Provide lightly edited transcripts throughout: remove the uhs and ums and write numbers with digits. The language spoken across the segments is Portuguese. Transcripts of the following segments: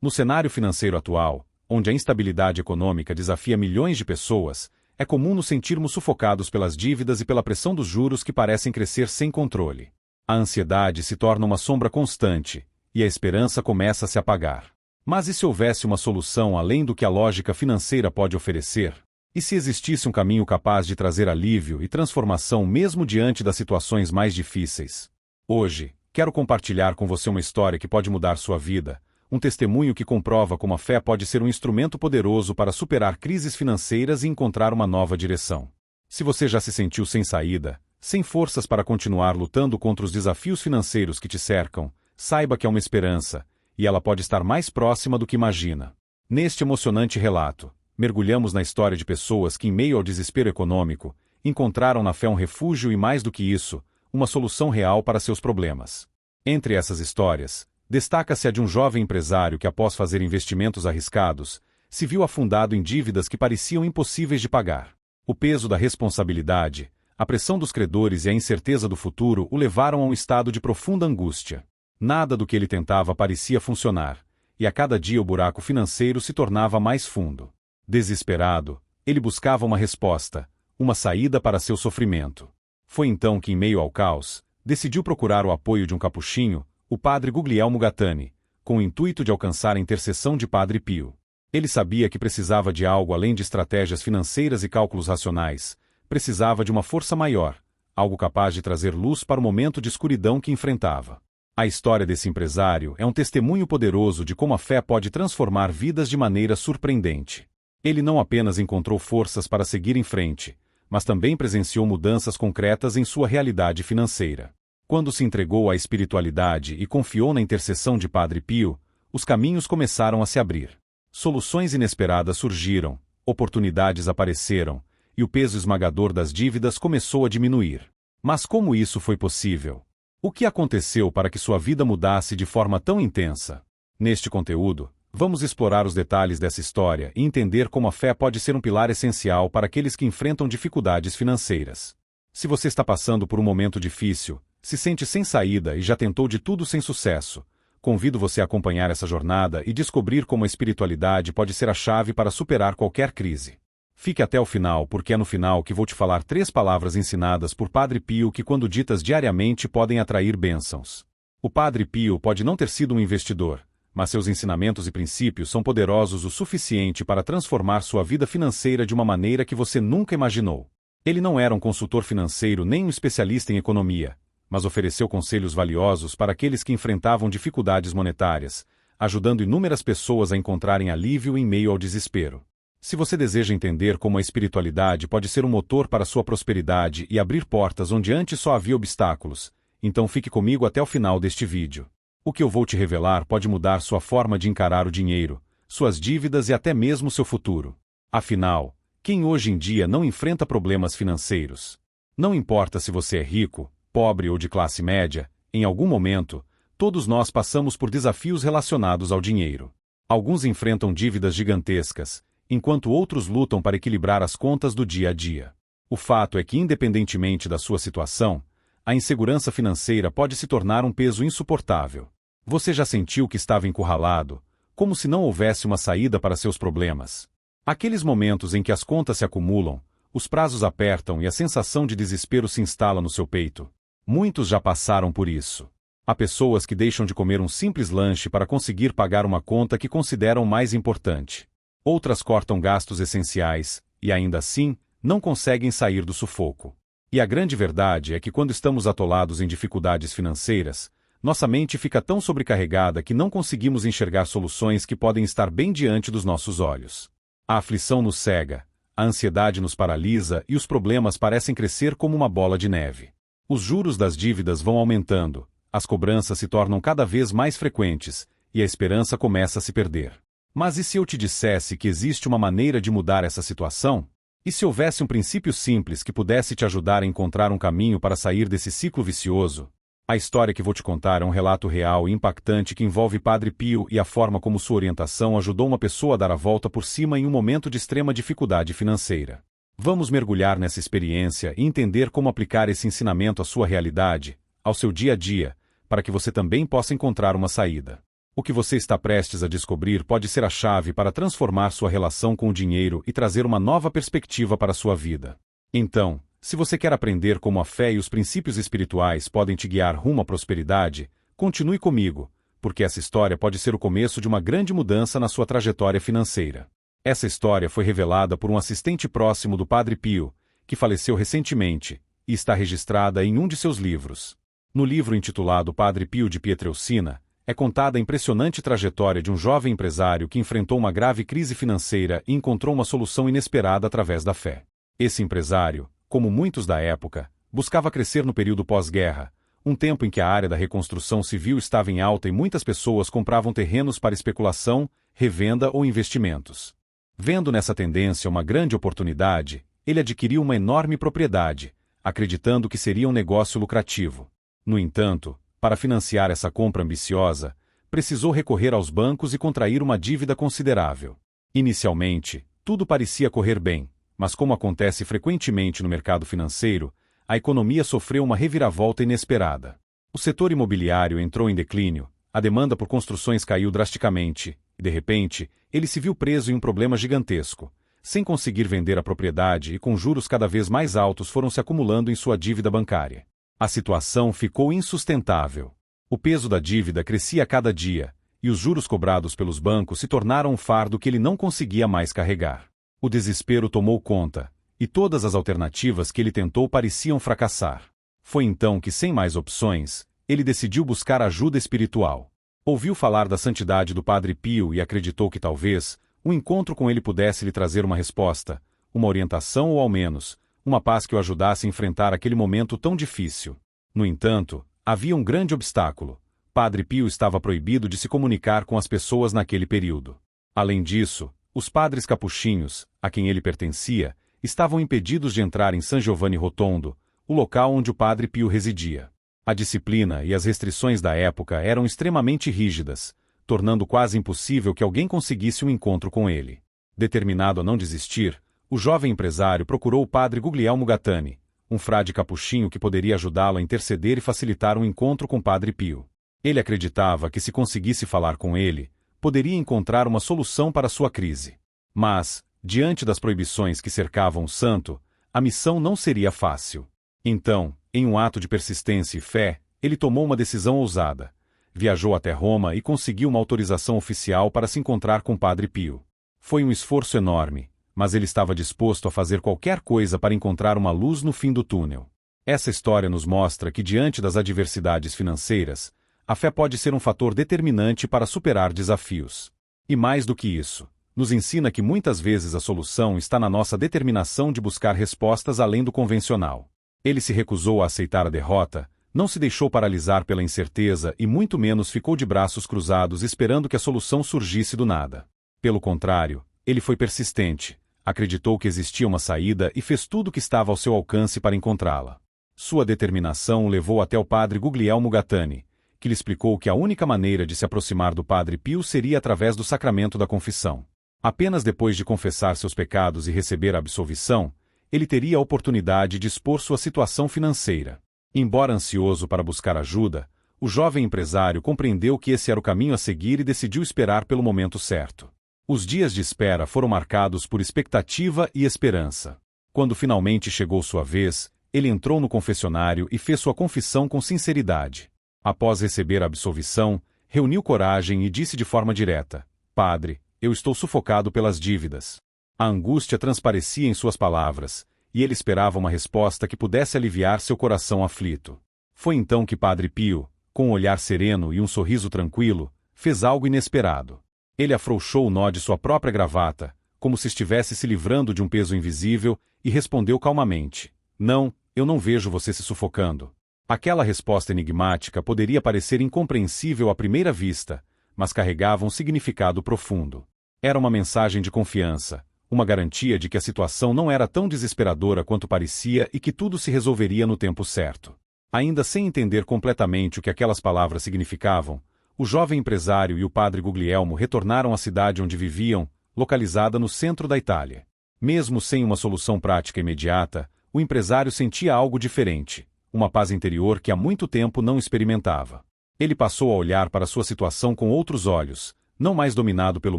No cenário financeiro atual, onde a instabilidade econômica desafia milhões de pessoas, é comum nos sentirmos sufocados pelas dívidas e pela pressão dos juros que parecem crescer sem controle. A ansiedade se torna uma sombra constante, e a esperança começa a se apagar. Mas e se houvesse uma solução além do que a lógica financeira pode oferecer? E se existisse um caminho capaz de trazer alívio e transformação mesmo diante das situações mais difíceis? Hoje, quero compartilhar com você uma história que pode mudar sua vida, um testemunho que comprova como a fé pode ser um instrumento poderoso para superar crises financeiras e encontrar uma nova direção. Se você já se sentiu sem saída, sem forças para continuar lutando contra os desafios financeiros que te cercam, saiba que há uma esperança, e ela pode estar mais próxima do que imagina. Neste emocionante relato, mergulhamos na história de pessoas que, em meio ao desespero econômico, encontraram na fé um refúgio e, mais do que isso, uma solução real para seus problemas. Entre essas histórias, destaca-se a de um jovem empresário que, após fazer investimentos arriscados, se viu afundado em dívidas que pareciam impossíveis de pagar. O peso da responsabilidade, a pressão dos credores e a incerteza do futuro o levaram a um estado de profunda angústia. Nada do que ele tentava parecia funcionar, e a cada dia o buraco financeiro se tornava mais fundo. Desesperado, ele buscava uma resposta, uma saída para seu sofrimento. Foi então que, em meio ao caos, decidiu procurar o apoio de um capuchinho, o padre Guglielmo Gattani, com o intuito de alcançar a intercessão de Padre Pio. Ele sabia que precisava de algo além de estratégias financeiras e cálculos racionais, precisava de uma força maior, algo capaz de trazer luz para o momento de escuridão que enfrentava. A história desse empresário é um testemunho poderoso de como a fé pode transformar vidas de maneira surpreendente. Ele não apenas encontrou forças para seguir em frente, mas também presenciou mudanças concretas em sua realidade financeira. Quando se entregou à espiritualidade e confiou na intercessão de Padre Pio, os caminhos começaram a se abrir. Soluções inesperadas surgiram, oportunidades apareceram, e o peso esmagador das dívidas começou a diminuir. Mas como isso foi possível? O que aconteceu para que sua vida mudasse de forma tão intensa? Neste conteúdo, vamos explorar os detalhes dessa história e entender como a fé pode ser um pilar essencial para aqueles que enfrentam dificuldades financeiras. Se você está passando por um momento difícil, se sente sem saída e já tentou de tudo sem sucesso, convido você a acompanhar essa jornada e descobrir como a espiritualidade pode ser a chave para superar qualquer crise. Fique até o final, porque é no final que vou te falar 3 palavras ensinadas por Padre Pio que, quando ditas diariamente, podem atrair bênçãos. O Padre Pio pode não ter sido um investidor, mas seus ensinamentos e princípios são poderosos o suficiente para transformar sua vida financeira de uma maneira que você nunca imaginou. Ele não era um consultor financeiro nem um especialista em economia, mas ofereceu conselhos valiosos para aqueles que enfrentavam dificuldades monetárias, ajudando inúmeras pessoas a encontrarem alívio em meio ao desespero. Se você deseja entender como a espiritualidade pode ser um motor para sua prosperidade e abrir portas onde antes só havia obstáculos, então fique comigo até o final deste vídeo. O que eu vou te revelar pode mudar sua forma de encarar o dinheiro, suas dívidas e até mesmo seu futuro. Afinal, quem hoje em dia não enfrenta problemas financeiros? Não importa se você é rico, pobre ou de classe média, em algum momento, todos nós passamos por desafios relacionados ao dinheiro. Alguns enfrentam dívidas gigantescas, enquanto outros lutam para equilibrar as contas do dia a dia. O fato é que, independentemente da sua situação, a insegurança financeira pode se tornar um peso insuportável. Você já sentiu que estava encurralado, como se não houvesse uma saída para seus problemas? Aqueles momentos em que as contas se acumulam, os prazos apertam e a sensação de desespero se instala no seu peito. Muitos já passaram por isso. Há pessoas que deixam de comer um simples lanche para conseguir pagar uma conta que consideram mais importante. Outras cortam gastos essenciais, e ainda assim, não conseguem sair do sufoco. E a grande verdade é que quando estamos atolados em dificuldades financeiras, nossa mente fica tão sobrecarregada que não conseguimos enxergar soluções que podem estar bem diante dos nossos olhos. A aflição nos cega, a ansiedade nos paralisa e os problemas parecem crescer como uma bola de neve. Os juros das dívidas vão aumentando, as cobranças se tornam cada vez mais frequentes, e a esperança começa a se perder. Mas e se eu te dissesse que existe uma maneira de mudar essa situação? E se houvesse um princípio simples que pudesse te ajudar a encontrar um caminho para sair desse ciclo vicioso? A história que vou te contar é um relato real e impactante que envolve Padre Pio e a forma como sua orientação ajudou uma pessoa a dar a volta por cima em um momento de extrema dificuldade financeira. Vamos mergulhar nessa experiência e entender como aplicar esse ensinamento à sua realidade, ao seu dia a dia, para que você também possa encontrar uma saída. O que você está prestes a descobrir pode ser a chave para transformar sua relação com o dinheiro e trazer uma nova perspectiva para a sua vida. Então, se você quer aprender como a fé e os princípios espirituais podem te guiar rumo à prosperidade, continue comigo, porque essa história pode ser o começo de uma grande mudança na sua trajetória financeira. Essa história foi revelada por um assistente próximo do Padre Pio, que faleceu recentemente, e está registrada em um de seus livros. No livro intitulado Padre Pio de Pietrelcina, é contada a impressionante trajetória de um jovem empresário que enfrentou uma grave crise financeira e encontrou uma solução inesperada através da fé. Esse empresário, como muitos da época, buscava crescer no período pós-guerra, um tempo em que a área da reconstrução civil estava em alta e muitas pessoas compravam terrenos para especulação, revenda ou investimentos. Vendo nessa tendência uma grande oportunidade, ele adquiriu uma enorme propriedade, acreditando que seria um negócio lucrativo. No entanto, para financiar essa compra ambiciosa, precisou recorrer aos bancos e contrair uma dívida considerável. Inicialmente, tudo parecia correr bem, mas como acontece frequentemente no mercado financeiro, a economia sofreu uma reviravolta inesperada. O setor imobiliário entrou em declínio, a demanda por construções caiu drasticamente, e de repente, ele se viu preso em um problema gigantesco. Sem conseguir vender a propriedade e com juros cada vez mais altos foram se acumulando em sua dívida bancária. A situação ficou insustentável. O peso da dívida crescia a cada dia, e os juros cobrados pelos bancos se tornaram um fardo que ele não conseguia mais carregar. O desespero tomou conta, e todas as alternativas que ele tentou pareciam fracassar. Foi então que, sem mais opções, ele decidiu buscar ajuda espiritual. Ouviu falar da santidade do Padre Pio e acreditou que talvez um encontro com ele pudesse lhe trazer uma resposta, uma orientação ou ao menos, uma paz que o ajudasse a enfrentar aquele momento tão difícil. No entanto, havia um grande obstáculo. Padre Pio estava proibido de se comunicar com as pessoas naquele período. Além disso, os padres capuchinhos, a quem ele pertencia, estavam impedidos de entrar em San Giovanni Rotondo, o local onde o Padre Pio residia. A disciplina e as restrições da época eram extremamente rígidas, tornando quase impossível que alguém conseguisse um encontro com ele. Determinado a não desistir, o jovem empresário procurou o padre Guglielmo Gattani, um frade capuchinho que poderia ajudá-lo a interceder e facilitar um encontro com Padre Pio. Ele acreditava que se conseguisse falar com ele, poderia encontrar uma solução para sua crise. Mas, diante das proibições que cercavam o santo, a missão não seria fácil. Então, em um ato de persistência e fé, ele tomou uma decisão ousada. Viajou até Roma e conseguiu uma autorização oficial para se encontrar com Padre Pio. Foi um esforço enorme, mas ele estava disposto a fazer qualquer coisa para encontrar uma luz no fim do túnel. Essa história nos mostra que, diante das adversidades financeiras, a fé pode ser um fator determinante para superar desafios. E mais do que isso, nos ensina que muitas vezes a solução está na nossa determinação de buscar respostas além do convencional. Ele se recusou a aceitar a derrota, não se deixou paralisar pela incerteza e muito menos ficou de braços cruzados esperando que a solução surgisse do nada. Pelo contrário, ele foi persistente, acreditou que existia uma saída e fez tudo o que estava ao seu alcance para encontrá-la. Sua determinação o levou até o padre Guglielmo Gattani, que lhe explicou que a única maneira de se aproximar do Padre Pio seria através do sacramento da confissão. Apenas depois de confessar seus pecados e receber a absolvição, ele teria a oportunidade de expor sua situação financeira. Embora ansioso para buscar ajuda, o jovem empresário compreendeu que esse era o caminho a seguir e decidiu esperar pelo momento certo. Os dias de espera foram marcados por expectativa e esperança. Quando finalmente chegou sua vez, ele entrou no confessionário e fez sua confissão com sinceridade. Após receber a absolvição, reuniu coragem e disse de forma direta: "Padre, eu estou sufocado pelas dívidas." A angústia transparecia em suas palavras, e ele esperava uma resposta que pudesse aliviar seu coração aflito. Foi então que Padre Pio, com um olhar sereno e um sorriso tranquilo, fez algo inesperado. Ele afrouxou o nó de sua própria gravata, como se estivesse se livrando de um peso invisível, e respondeu calmamente: "Não, eu não vejo você se sufocando." Aquela resposta enigmática poderia parecer incompreensível à primeira vista, mas carregava um significado profundo. Era uma mensagem de confiança, uma garantia de que a situação não era tão desesperadora quanto parecia e que tudo se resolveria no tempo certo. Ainda sem entender completamente o que aquelas palavras significavam, o jovem empresário e o padre Guglielmo retornaram à cidade onde viviam, localizada no centro da Itália. Mesmo sem uma solução prática imediata, o empresário sentia algo diferente, uma paz interior que há muito tempo não experimentava. Ele passou a olhar para sua situação com outros olhos, não mais dominado pelo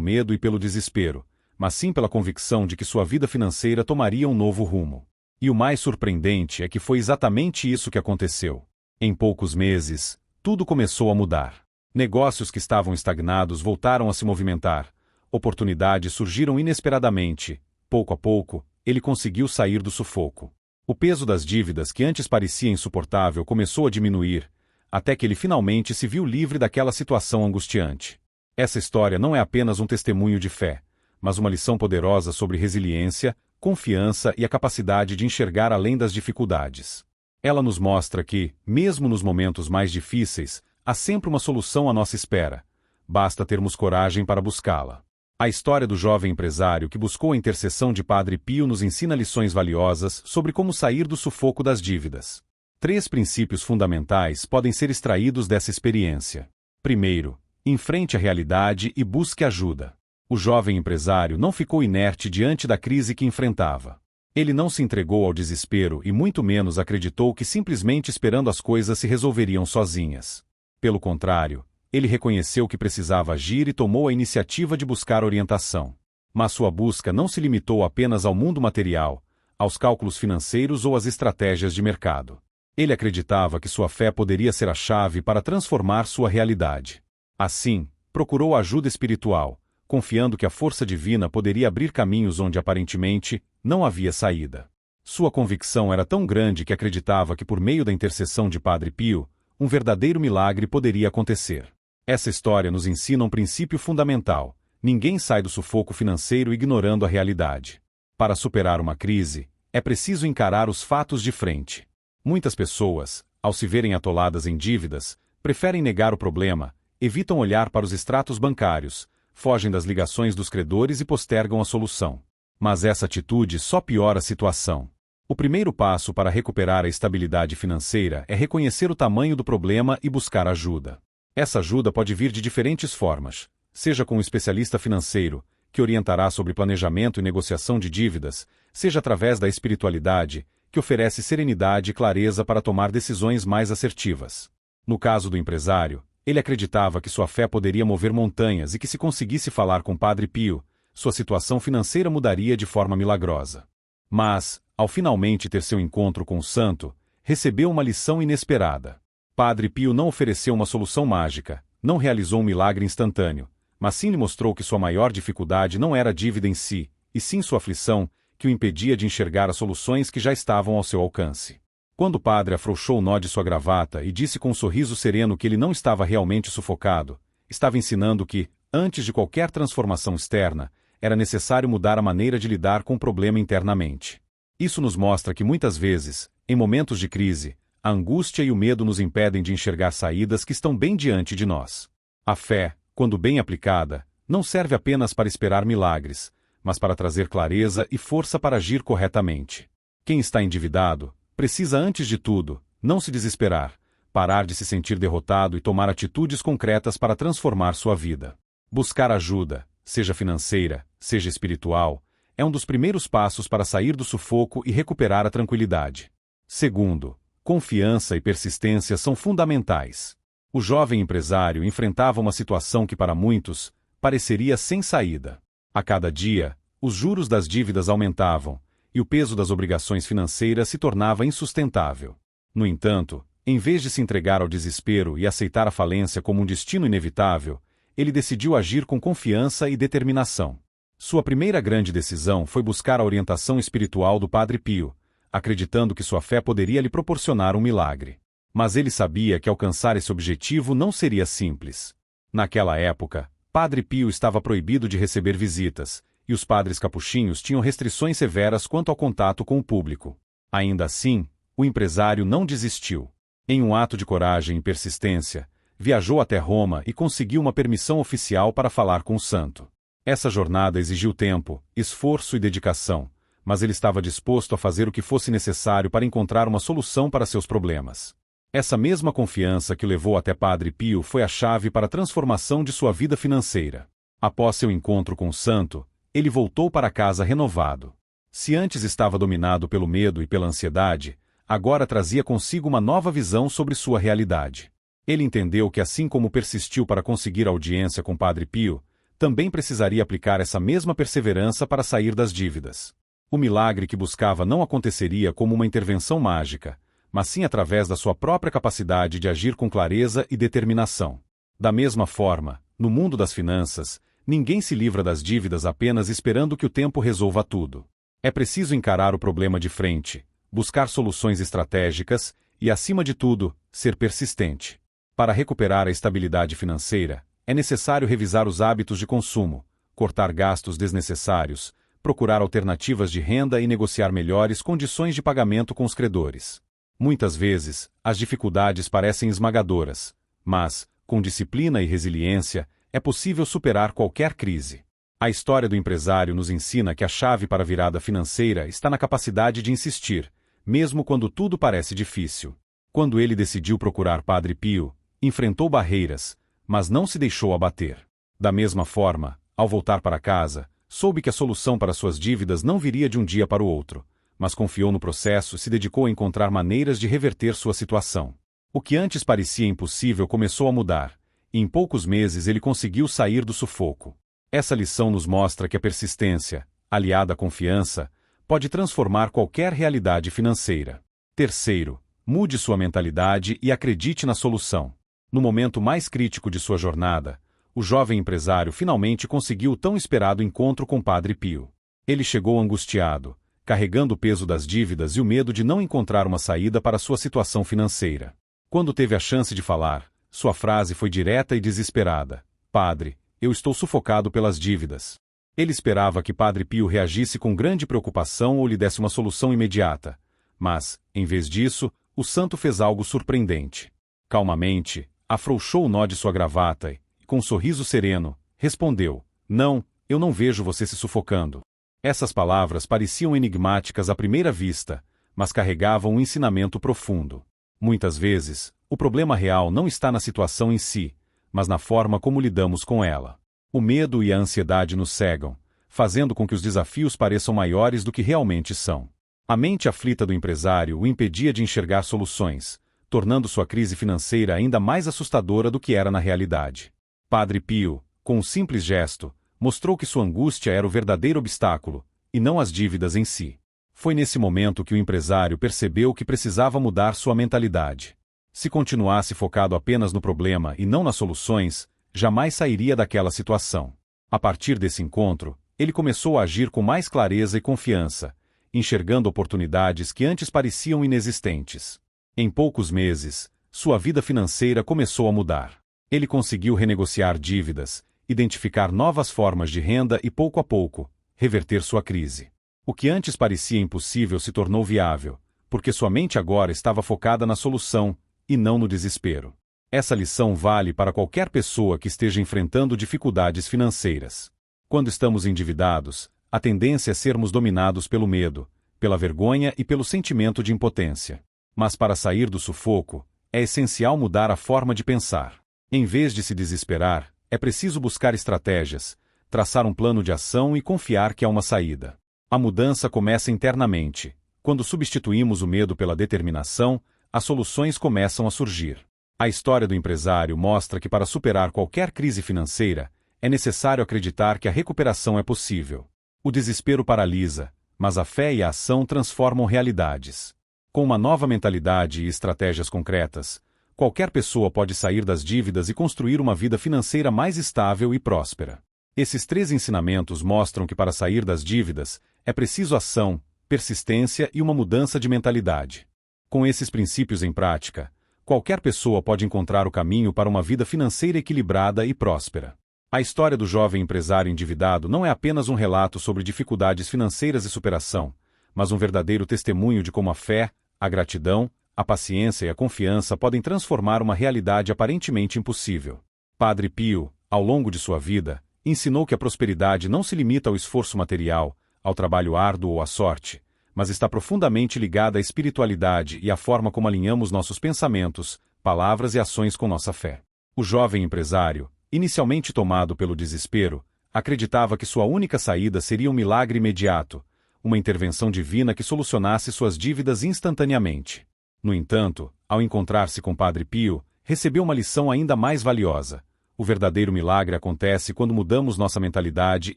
medo e pelo desespero, mas sim pela convicção de que sua vida financeira tomaria um novo rumo. E o mais surpreendente é que foi exatamente isso que aconteceu. Em poucos meses, tudo começou a mudar. Negócios que estavam estagnados voltaram a se movimentar. Oportunidades surgiram inesperadamente. Pouco a pouco, ele conseguiu sair do sufoco. O peso das dívidas que antes parecia insuportável começou a diminuir, até que ele finalmente se viu livre daquela situação angustiante. Essa história não é apenas um testemunho de fé, mas uma lição poderosa sobre resiliência, confiança e a capacidade de enxergar além das dificuldades. Ela nos mostra que, mesmo nos momentos mais difíceis, há sempre uma solução à nossa espera. Basta termos coragem para buscá-la. A história do jovem empresário que buscou a intercessão de Padre Pio nos ensina lições valiosas sobre como sair do sufoco das dívidas. 3 princípios fundamentais podem ser extraídos dessa experiência. Primeiro, enfrente a realidade e busque ajuda. O jovem empresário não ficou inerte diante da crise que enfrentava. Ele não se entregou ao desespero e muito menos acreditou que simplesmente esperando as coisas se resolveriam sozinhas. Pelo contrário, ele reconheceu que precisava agir e tomou a iniciativa de buscar orientação. Mas sua busca não se limitou apenas ao mundo material, aos cálculos financeiros ou às estratégias de mercado. Ele acreditava que sua fé poderia ser a chave para transformar sua realidade. Assim, procurou ajuda espiritual, confiando que a força divina poderia abrir caminhos onde aparentemente não havia saída. Sua convicção era tão grande que acreditava que por meio da intercessão de Padre Pio, um verdadeiro milagre poderia acontecer. Essa história nos ensina um princípio fundamental: ninguém sai do sufoco financeiro ignorando a realidade. Para superar uma crise, é preciso encarar os fatos de frente. Muitas pessoas, ao se verem atoladas em dívidas, preferem negar o problema, evitam olhar para os extratos bancários, fogem das ligações dos credores e postergam a solução. Mas essa atitude só piora a situação. O primeiro passo para recuperar a estabilidade financeira é reconhecer o tamanho do problema e buscar ajuda. Essa ajuda pode vir de diferentes formas, seja com um especialista financeiro, que orientará sobre planejamento e negociação de dívidas, seja através da espiritualidade, que oferece serenidade e clareza para tomar decisões mais assertivas. No caso do empresário, ele acreditava que sua fé poderia mover montanhas e que se conseguisse falar com Padre Pio, sua situação financeira mudaria de forma milagrosa. Mas, ao finalmente ter seu encontro com o santo, recebeu uma lição inesperada. Padre Pio não ofereceu uma solução mágica, não realizou um milagre instantâneo, mas sim lhe mostrou que sua maior dificuldade não era a dívida em si, e sim sua aflição, que o impedia de enxergar as soluções que já estavam ao seu alcance. Quando o padre afrouxou o nó de sua gravata e disse com um sorriso sereno que ele não estava realmente sufocado, estava ensinando que, antes de qualquer transformação externa, era necessário mudar a maneira de lidar com o problema internamente. Isso nos mostra que muitas vezes, em momentos de crise, a angústia e o medo nos impedem de enxergar saídas que estão bem diante de nós. A fé, quando bem aplicada, não serve apenas para esperar milagres, mas para trazer clareza e força para agir corretamente. Quem está endividado, precisa antes de tudo, não se desesperar, parar de se sentir derrotado e tomar atitudes concretas para transformar sua vida. Buscar ajuda, seja financeira, seja espiritual, é um dos primeiros passos para sair do sufoco e recuperar a tranquilidade. Segundo, confiança e persistência são fundamentais. O jovem empresário enfrentava uma situação que para muitos pareceria sem saída. A cada dia, os juros das dívidas aumentavam, e o peso das obrigações financeiras se tornava insustentável. No entanto, em vez de se entregar ao desespero e aceitar a falência como um destino inevitável, ele decidiu agir com confiança e determinação. Sua primeira grande decisão foi buscar a orientação espiritual do Padre Pio, acreditando que sua fé poderia lhe proporcionar um milagre. Mas ele sabia que alcançar esse objetivo não seria simples. Naquela época, Padre Pio estava proibido de receber visitas, e os padres capuchinhos tinham restrições severas quanto ao contato com o público. Ainda assim, o empresário não desistiu. Em um ato de coragem e persistência, viajou até Roma e conseguiu uma permissão oficial para falar com o santo. Essa jornada exigiu tempo, esforço e dedicação, mas ele estava disposto a fazer o que fosse necessário para encontrar uma solução para seus problemas. Essa mesma confiança que o levou até Padre Pio foi a chave para a transformação de sua vida financeira. Após seu encontro com o santo, ele voltou para casa renovado. Se antes estava dominado pelo medo e pela ansiedade, agora trazia consigo uma nova visão sobre sua realidade. Ele entendeu que assim como persistiu para conseguir audiência com Padre Pio, também precisaria aplicar essa mesma perseverança para sair das dívidas. O milagre que buscava não aconteceria como uma intervenção mágica, mas sim através da sua própria capacidade de agir com clareza e determinação. Da mesma forma, no mundo das finanças, ninguém se livra das dívidas apenas esperando que o tempo resolva tudo. É preciso encarar o problema de frente, buscar soluções estratégicas e, acima de tudo, ser persistente. Para recuperar a estabilidade financeira, é necessário revisar os hábitos de consumo, cortar gastos desnecessários, procurar alternativas de renda e negociar melhores condições de pagamento com os credores. Muitas vezes, as dificuldades parecem esmagadoras, mas, com disciplina e resiliência, é possível superar qualquer crise. A história do empresário nos ensina que a chave para a virada financeira está na capacidade de insistir, mesmo quando tudo parece difícil. Quando ele decidiu procurar Padre Pio, enfrentou barreiras, mas não se deixou abater. Da mesma forma, ao voltar para casa, soube que a solução para suas dívidas não viria de um dia para o outro, mas confiou no processo e se dedicou a encontrar maneiras de reverter sua situação. O que antes parecia impossível começou a mudar, e em poucos meses ele conseguiu sair do sufoco. Essa lição nos mostra que a persistência, aliada à confiança, pode transformar qualquer realidade financeira. Terceiro, mude sua mentalidade e acredite na solução. No momento mais crítico de sua jornada, o jovem empresário finalmente conseguiu o tão esperado encontro com Padre Pio. Ele chegou angustiado, carregando o peso das dívidas e o medo de não encontrar uma saída para sua situação financeira. Quando teve a chance de falar, sua frase foi direta e desesperada: "Padre, eu estou sufocado pelas dívidas." Ele esperava que Padre Pio reagisse com grande preocupação ou lhe desse uma solução imediata. Mas, em vez disso, o santo fez algo surpreendente. Calmamente, afrouxou o nó de sua gravata e, com um sorriso sereno, respondeu: "Não, eu não vejo você se sufocando." Essas palavras pareciam enigmáticas à primeira vista, mas carregavam um ensinamento profundo. Muitas vezes, o problema real não está na situação em si, mas na forma como lidamos com ela. O medo e a ansiedade nos cegam, fazendo com que os desafios pareçam maiores do que realmente são. A mente aflita do empresário o impedia de enxergar soluções, tornando sua crise financeira ainda mais assustadora do que era na realidade. Padre Pio, com um simples gesto, mostrou que sua angústia era o verdadeiro obstáculo, e não as dívidas em si. Foi nesse momento que o empresário percebeu que precisava mudar sua mentalidade. Se continuasse focado apenas no problema e não nas soluções, jamais sairia daquela situação. A partir desse encontro, ele começou a agir com mais clareza e confiança, enxergando oportunidades que antes pareciam inexistentes. Em poucos meses, sua vida financeira começou a mudar. Ele conseguiu renegociar dívidas, identificar novas formas de renda e, pouco a pouco, reverter sua crise. O que antes parecia impossível se tornou viável, porque sua mente agora estava focada na solução, e não no desespero. Essa lição vale para qualquer pessoa que esteja enfrentando dificuldades financeiras. Quando estamos endividados, a tendência é sermos dominados pelo medo, pela vergonha e pelo sentimento de impotência. Mas para sair do sufoco, é essencial mudar a forma de pensar. Em vez de se desesperar, é preciso buscar estratégias, traçar um plano de ação e confiar que há uma saída. A mudança começa internamente. Quando substituímos o medo pela determinação, as soluções começam a surgir. A história do empresário mostra que para superar qualquer crise financeira, é necessário acreditar que a recuperação é possível. O desespero paralisa, mas a fé e a ação transformam realidades. Com uma nova mentalidade e estratégias concretas, qualquer pessoa pode sair das dívidas e construir uma vida financeira mais estável e próspera. Esses 3 ensinamentos mostram que para sair das dívidas, é preciso ação, persistência e uma mudança de mentalidade. Com esses princípios em prática, qualquer pessoa pode encontrar o caminho para uma vida financeira equilibrada e próspera. A história do jovem empresário endividado não é apenas um relato sobre dificuldades financeiras e superação, mas um verdadeiro testemunho de como a fé, a gratidão, a paciência e a confiança podem transformar uma realidade aparentemente impossível. Padre Pio, ao longo de sua vida, ensinou que a prosperidade não se limita ao esforço material, ao trabalho árduo ou à sorte, mas está profundamente ligada à espiritualidade e à forma como alinhamos nossos pensamentos, palavras e ações com nossa fé. O jovem empresário, inicialmente tomado pelo desespero, acreditava que sua única saída seria um milagre imediato, uma intervenção divina que solucionasse suas dívidas instantaneamente. No entanto, ao encontrar-se com Padre Pio, recebeu uma lição ainda mais valiosa. O verdadeiro milagre acontece quando mudamos nossa mentalidade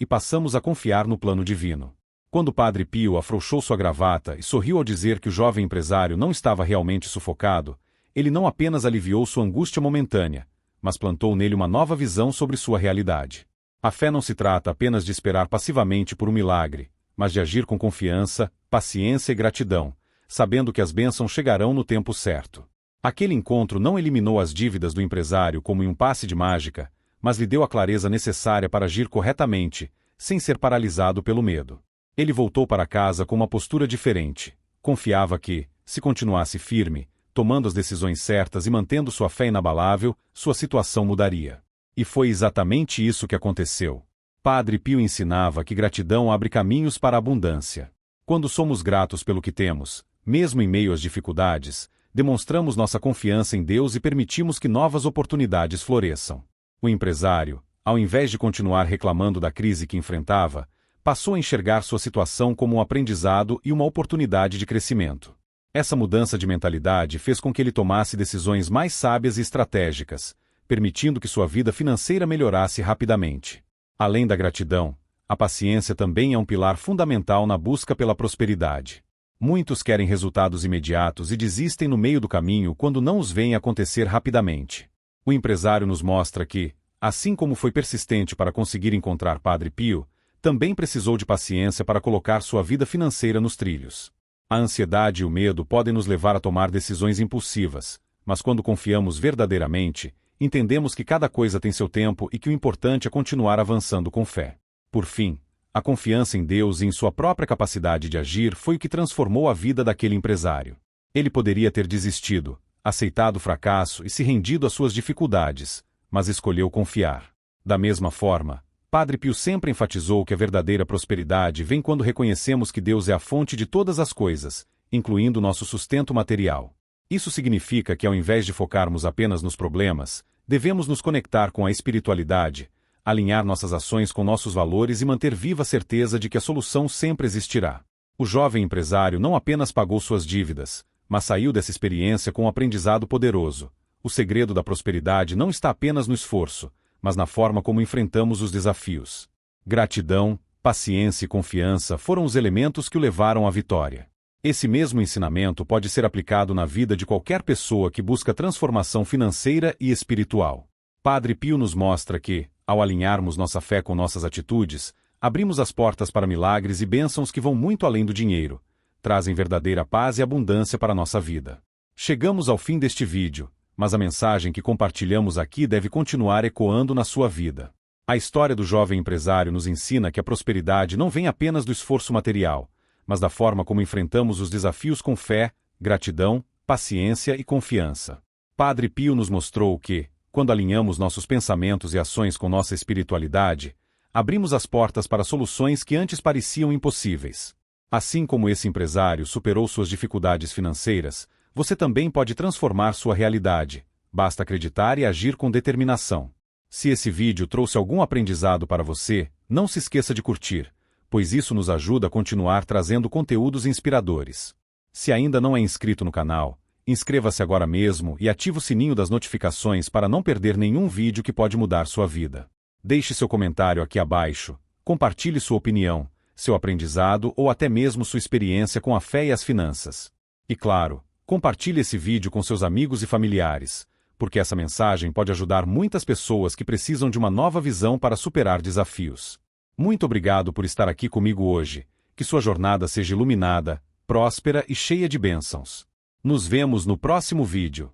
e passamos a confiar no plano divino. Quando Padre Pio afrouxou sua gravata e sorriu ao dizer que o jovem empresário não estava realmente sufocado, ele não apenas aliviou sua angústia momentânea, mas plantou nele uma nova visão sobre sua realidade. A fé não se trata apenas de esperar passivamente por um milagre, mas de agir com confiança, paciência e gratidão, sabendo que as bênçãos chegarão no tempo certo. Aquele encontro não eliminou as dívidas do empresário como em um passe de mágica, mas lhe deu a clareza necessária para agir corretamente, sem ser paralisado pelo medo. Ele voltou para casa com uma postura diferente. Confiava que, se continuasse firme, tomando as decisões certas e mantendo sua fé inabalável, sua situação mudaria. E foi exatamente isso que aconteceu. Padre Pio ensinava que gratidão abre caminhos para a abundância. Quando somos gratos pelo que temos, mesmo em meio às dificuldades, demonstramos nossa confiança em Deus e permitimos que novas oportunidades floresçam. O empresário, ao invés de continuar reclamando da crise que enfrentava, passou a enxergar sua situação como um aprendizado e uma oportunidade de crescimento. Essa mudança de mentalidade fez com que ele tomasse decisões mais sábias e estratégicas, permitindo que sua vida financeira melhorasse rapidamente. Além da gratidão, a paciência também é um pilar fundamental na busca pela prosperidade. Muitos querem resultados imediatos e desistem no meio do caminho quando não os veem acontecer rapidamente. O empresário nos mostra que, assim como foi persistente para conseguir encontrar Padre Pio, também precisou de paciência para colocar sua vida financeira nos trilhos. A ansiedade e o medo podem nos levar a tomar decisões impulsivas, mas quando confiamos verdadeiramente, entendemos que cada coisa tem seu tempo e que o importante é continuar avançando com fé. Por fim, a confiança em Deus e em sua própria capacidade de agir foi o que transformou a vida daquele empresário. Ele poderia ter desistido, aceitado o fracasso e se rendido às suas dificuldades, mas escolheu confiar. Da mesma forma, Padre Pio sempre enfatizou que a verdadeira prosperidade vem quando reconhecemos que Deus é a fonte de todas as coisas, incluindo nosso sustento material. Isso significa que ao invés de focarmos apenas nos problemas, devemos nos conectar com a espiritualidade, alinhar nossas ações com nossos valores e manter viva a certeza de que a solução sempre existirá. O jovem empresário não apenas pagou suas dívidas, mas saiu dessa experiência com um aprendizado poderoso. O segredo da prosperidade não está apenas no esforço, mas na forma como enfrentamos os desafios. Gratidão, paciência e confiança foram os elementos que o levaram à vitória. Esse mesmo ensinamento pode ser aplicado na vida de qualquer pessoa que busca transformação financeira e espiritual. Padre Pio nos mostra que, ao alinharmos nossa fé com nossas atitudes, abrimos as portas para milagres e bênçãos que vão muito além do dinheiro, trazem verdadeira paz e abundância para a nossa vida. Chegamos ao fim deste vídeo, mas a mensagem que compartilhamos aqui deve continuar ecoando na sua vida. A história do jovem empresário nos ensina que a prosperidade não vem apenas do esforço material, mas da forma como enfrentamos os desafios com fé, gratidão, paciência e confiança. Padre Pio nos mostrou que, quando alinhamos nossos pensamentos e ações com nossa espiritualidade, abrimos as portas para soluções que antes pareciam impossíveis. Assim como esse empresário superou suas dificuldades financeiras, você também pode transformar sua realidade. Basta acreditar e agir com determinação. Se esse vídeo trouxe algum aprendizado para você, não se esqueça de curtir, pois isso nos ajuda a continuar trazendo conteúdos inspiradores. Se ainda não é inscrito no canal, inscreva-se agora mesmo e ative o sininho das notificações para não perder nenhum vídeo que pode mudar sua vida. Deixe seu comentário aqui abaixo, compartilhe sua opinião, seu aprendizado ou até mesmo sua experiência com a fé e as finanças. E claro, compartilhe esse vídeo com seus amigos e familiares, porque essa mensagem pode ajudar muitas pessoas que precisam de uma nova visão para superar desafios. Muito obrigado por estar aqui comigo hoje. Que sua jornada seja iluminada, próspera e cheia de bênçãos. Nos vemos no próximo vídeo.